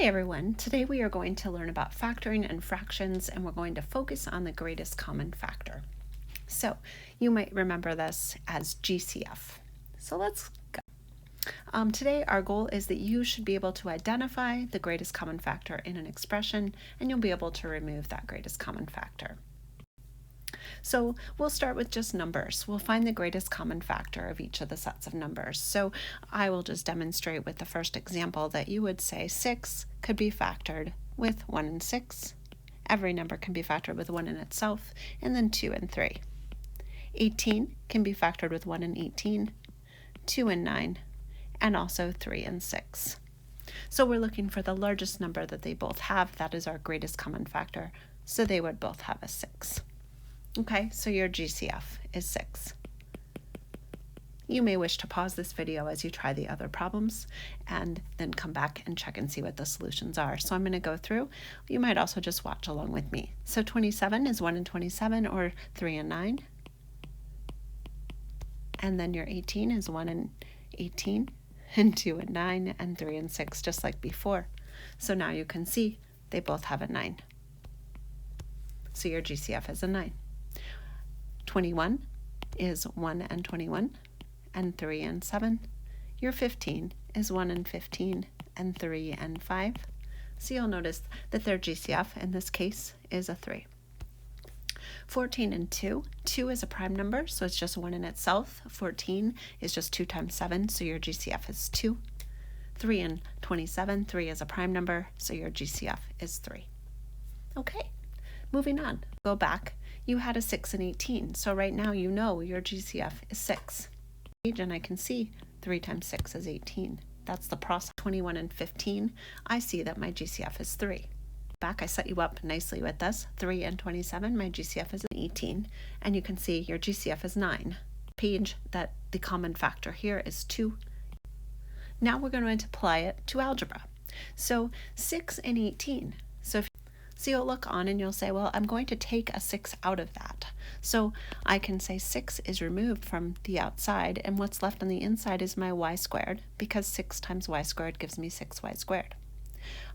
Hi everyone, today we are going to learn about factoring and fractions, and we're going to focus on the greatest common factor. So you might remember this as GCF. So let's go. Today our goal is that you should be able to identify the greatest common factor in an expression, and you'll be able to remove that greatest common factor. So we'll start with just numbers. We'll find the greatest common factor of each of the sets of numbers. So I will just demonstrate with the first example that you would say 6 could be factored with 1 and 6. Every number can be factored with 1 in itself, and then 2 and 3. 18 can be factored with 1 and 18, 2 and 9, and also 3 and 6. So we're looking for the largest number that they both have. That is our greatest common factor. So they would both have a 6. Okay, so your GCF is 6. You may wish to pause this video as you try the other problems and then come back and check and see what the solutions are. So I'm going to go through. You might also just watch along with me. So 27 is 1 and 27, or 3 and 9. And then your 18 is 1 and 18, and 2 and 9, and 3 and 6, just like before. So now you can see they both have a 9. So your GCF is a 9. 21 is 1 and 21, and 3 and 7. Your 15 is 1 and 15, and 3 and 5. So you'll notice that their GCF in this case is a 3. 14 and 2. 2 is a prime number, so it's just 1 in itself. 14 is just 2 times 7, so your GCF is 2. 3 and 27. 3 is a prime number, so your GCF is 3. Okay, moving on. Go back. You had a 6 and 18, so right now you know your GCF is 6. And I can see 3 times 6 is 18. That's the process. 21 and 15, I see that my GCF is 3. Back, I set you up nicely with this. 3 and 27, my GCF is 18, and you can see your GCF is 9. Page that the common factor here is 2. Now we're going to apply it to algebra. So 6 and 18. So you'll look on and you'll say, well, I'm going to take a 6 out of that. So I can say 6 is removed from the outside, and what's left on the inside is my y squared, because 6 times y squared gives me 6y squared.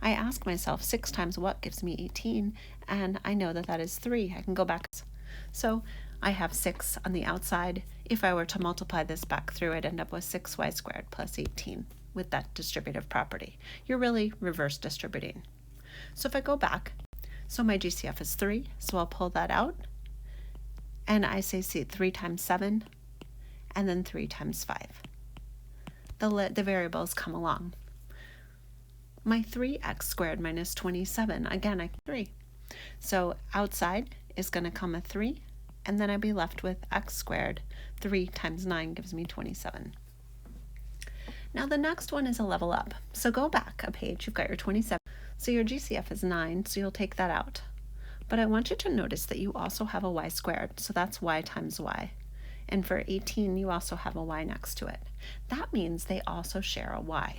I ask myself, 6 times what gives me 18? And I know that that is 3. I can go back. So I have 6 on the outside. If I were to multiply this back through, I'd end up with 6y squared plus 18 with that distributive property. You're really reverse distributing. So if I go back, so my GCF is 3, so I'll pull that out, and I say, see, 3 times 7, and then 3 times 5. The variables come along. My 3x squared minus 27, again, I 3. So outside is going to come a 3, and then I'd be left with x squared. 3 times 9 gives me 27. Now the next one is a level up. So go back a page, you've got your 27. So your GCF is 9, so you'll take that out. But I want you to notice that you also have a y squared, so that's y times y. And for 18, you also have a y next to it. That means they also share a y.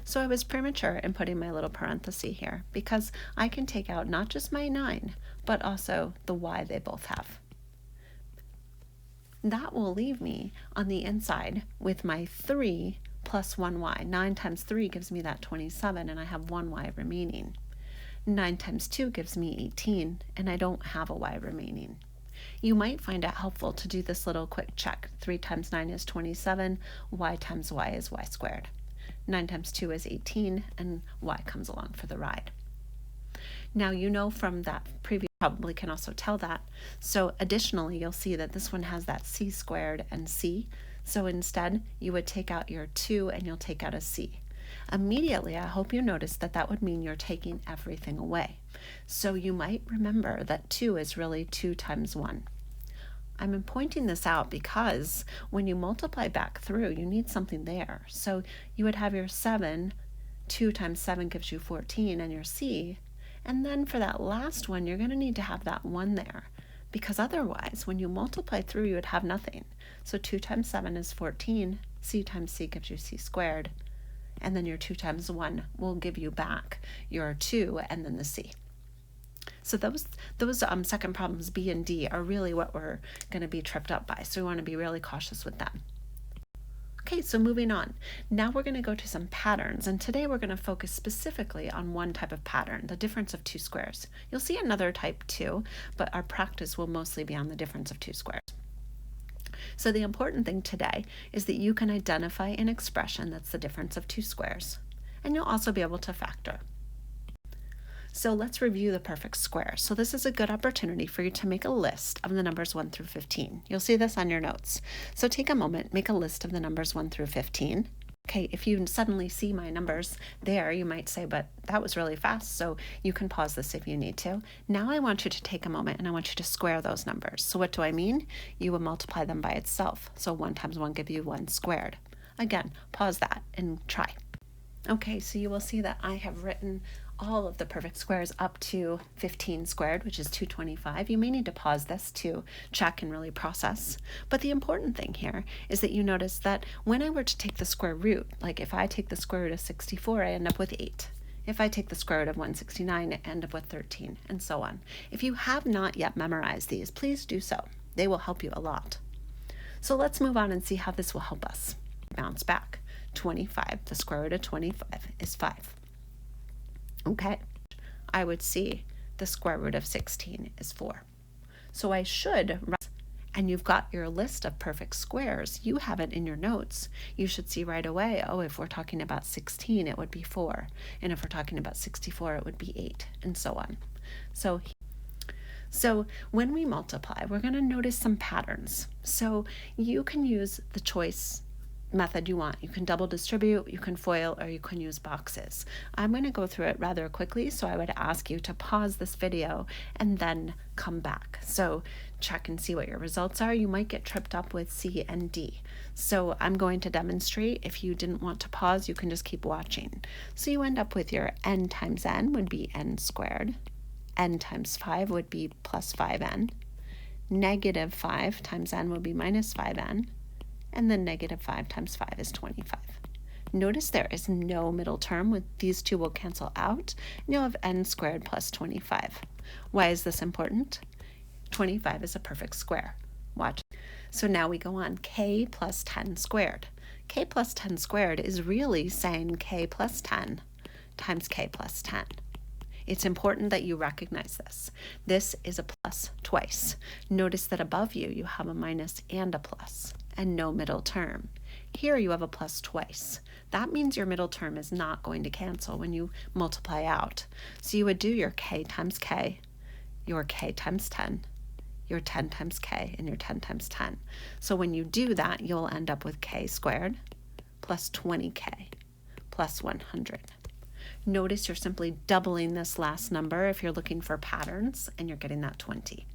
So I was premature in putting my little parenthesis here, because I can take out not just my 9, but also the y they both have. That will leave me on the inside with my 3 plus 1y. 9 times 3 gives me that 27, and I have 1y remaining. 9 times 2 gives me 18, and I don't have a y remaining. You might find it helpful to do this little quick check. 3 times 9 is 27, y times y is y squared. 9 times 2 is 18, and y comes along for the ride. Now you know from that previous, probably can also tell that. So additionally, you'll see that this one has that c squared and c. So instead, you would take out your 2 and you'll take out a c. Immediately, I hope you notice that that would mean you're taking everything away. So you might remember that 2 is really 2 times 1. I'm pointing this out because when you multiply back through, you need something there. So you would have your 7, 2 times 7 gives you 14, and your c. And then for that last one, you're going to need to have that 1 there, because otherwise, when you multiply through, you would have nothing. So 2 times 7 is 14, c times c gives you c squared, and then your 2 times 1 will give you back your 2 and then the c. So those second problems, B and D, are really what we're going to be tripped up by, so we want to be really cautious with them. Okay, so moving on. Now we're going to go to some patterns, and today we're going to focus specifically on one type of pattern, the difference of two squares. You'll see another type too, but our practice will mostly be on the difference of two squares. So the important thing today is that you can identify an expression that's the difference of two squares, and you'll also be able to factor. So let's review the perfect square. So this is a good opportunity for you to make a list of the numbers 1 through 15. You'll see this on your notes. So take a moment, make a list of the numbers 1 through 15. Okay, if you suddenly see my numbers there, you might say, but that was really fast, so you can pause this if you need to. Now I want you to take a moment and I want you to square those numbers. So what do I mean? You will multiply them by itself. So 1 times 1 gives you 1 squared. Again, pause that and try. Okay, so you will see that I have written all of the perfect squares up to 15 squared, which is 225. You may need to pause this to check and really process. But the important thing here is that you notice that when I were to take the square root, like if I take the square root of 64, I end up with 8. If I take the square root of 169, I end up with 13, and so on. If you have not yet memorized these, please do so. They will help you a lot. So let's move on and see how this will help us. Bounce back. 25, the square root of 25 is 5. Okay, I would see the square root of 16 is 4. So I should, and you've got your list of perfect squares, you have it in your notes. You should see right away, oh, if we're talking about 16, it would be 4. And if we're talking about 64, it would be 8, and so on. So when we multiply, we're going to notice some patterns. So you can use the choice method you want. You can double distribute, you can FOIL, or you can use boxes. I'm going to go through it rather quickly, so I would ask you to pause this video and then come back. So check and see what your results are. You might get tripped up with C and D. So I'm going to demonstrate. If you didn't want to pause, you can just keep watching. So you end up with your n times n would be n squared. N times 5 would be plus 5n. Negative 5 times n would be minus 5n. And then negative 5 times 5 is 25. Notice there is no middle term. With these two will cancel out, and you'll have n squared plus 25. Why is this important? 25 is a perfect square. Watch. So now we go on k plus 10 squared. K plus 10 squared is really saying k plus 10 times k plus 10. It's important that you recognize this. This is a plus twice. Notice that above you, you have a minus and a plus, and no middle term. Here you have a plus twice. That means your middle term is not going to cancel when you multiply out. So you would do your k times k, your k times 10, your 10 times k, and your 10 times 10. So when you do that, you'll end up with k squared plus 20k plus 100. Notice you're simply doubling this last number if you're looking for patterns, and you're getting that 20.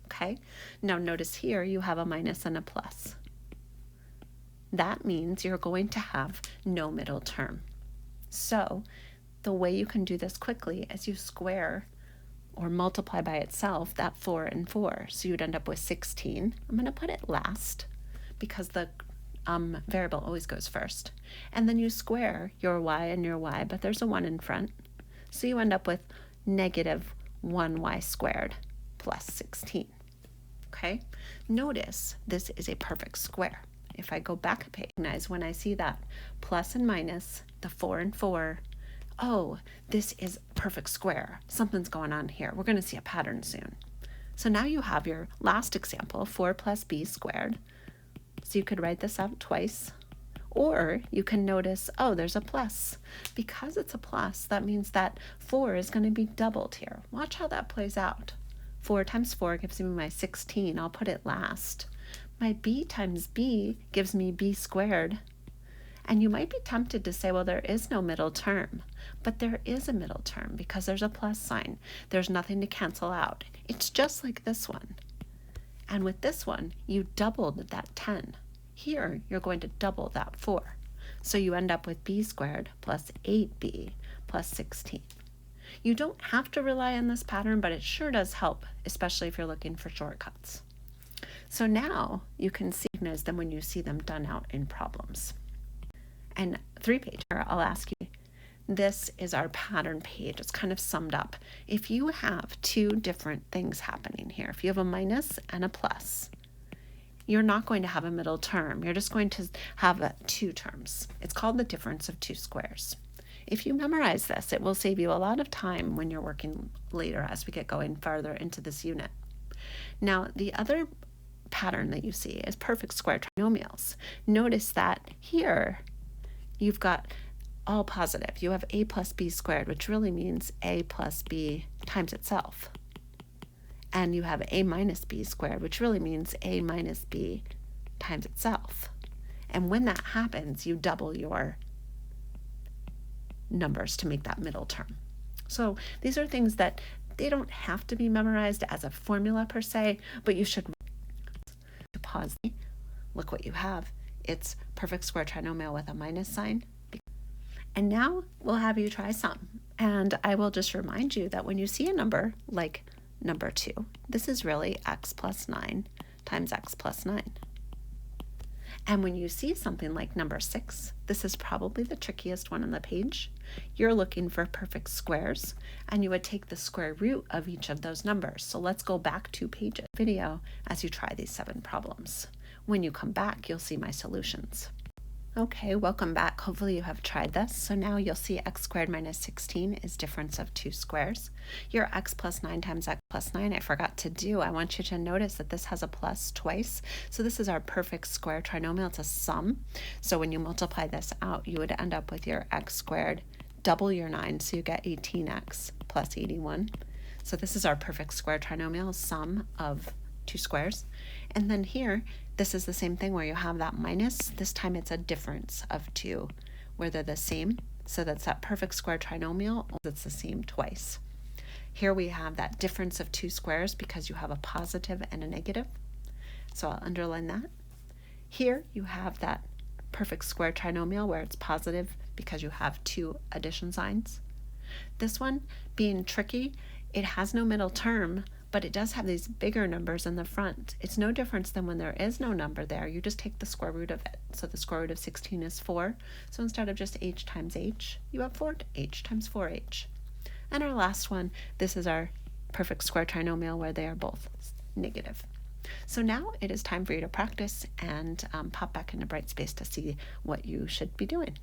Okay, now notice here you have a minus and a plus. That means you're going to have no middle term. So the way you can do this quickly is you square or multiply by itself that 4 and 4. So you'd end up with 16. I'm going to put it last because the variable always goes first. And then you square your y and your y, but there's a 1 in front. So you end up with negative 1y squared plus 16. Okay, notice this is a perfect square. If I go back a page, recognize when I see that plus and minus, the 4 and 4, oh, this is perfect square. Something's going on here. We're going to see a pattern soon. So now you have your last example, 4 plus b squared. So you could write this out twice, or you can notice, oh, there's a plus. Because it's a plus, that means that 4 is going to be doubled here. Watch how that plays out. 4 times 4 gives me my 16. I'll put it last. My b times b gives me b squared. And you might be tempted to say, well, there is no middle term. But there is a middle term because there's a plus sign. There's nothing to cancel out. It's just like this one. And with this one, you doubled that 10. Here, you're going to double that 4. So you end up with b squared plus 8b plus 16. You don't have to rely on this pattern, but it sure does help, especially if you're looking for shortcuts. So now you can recognize them when you see them done out in problems. And 3-page, I'll ask you, this is our pattern page. It's kind of summed up. If you have two different things happening here, if you have a minus and a plus, you're not going to have a middle term. You're just going to have two terms. It's called the difference of two squares. If you memorize this, it will save you a lot of time when you're working later as we get going farther into this unit. Now, the other pattern that you see is perfect square trinomials. Notice that here you've got all positive. You have a plus b squared, which really means a plus b times itself. And you have a minus b squared, which really means a minus b times itself. And when that happens, you double your numbers to make that middle term. So these are things that they don't have to be memorized as a formula per se, but you should pause. Look what you have. It's perfect square trinomial with a minus sign. And now we'll have you try some. And I will just remind you that when you see a number like number 2, this is really x plus 9 times x plus 9. And when you see something like number 6, this is probably the trickiest one on the page. You're looking for perfect squares, and you would take the square root of each of those numbers. So let's go back 2 pages video as you try these 7 problems. When you come back, you'll see my solutions. Okay, welcome back. Hopefully you have tried this. So now you'll see x squared minus 16 is difference of two squares. Your x plus 9 times x plus 9, I forgot to do. I want you to notice that this has a plus twice. So this is our perfect square trinomial. It's a sum. So when you multiply this out, you would end up with your x squared, double your 9, so you get 18x plus 81. So this is our perfect square trinomial, sum of two squares. And then here, this is the same thing where you have that minus. This time it's a difference of 2, where they're the same. So that's that perfect square trinomial. It's the same twice. Here we have that difference of two squares because you have a positive and a negative. So I'll underline that. Here you have that perfect square trinomial where it's positive because you have two addition signs. This one being tricky, it has no middle term, but it does have these bigger numbers in the front. It's no difference than when there is no number there. You just take the square root of it. So the square root of 16 is 4. So instead of just h times h, you have 4h times 4h. And our last one, this is our perfect square trinomial where they are both negative. So now it is time for you to practice and pop back into Brightspace to see what you should be doing.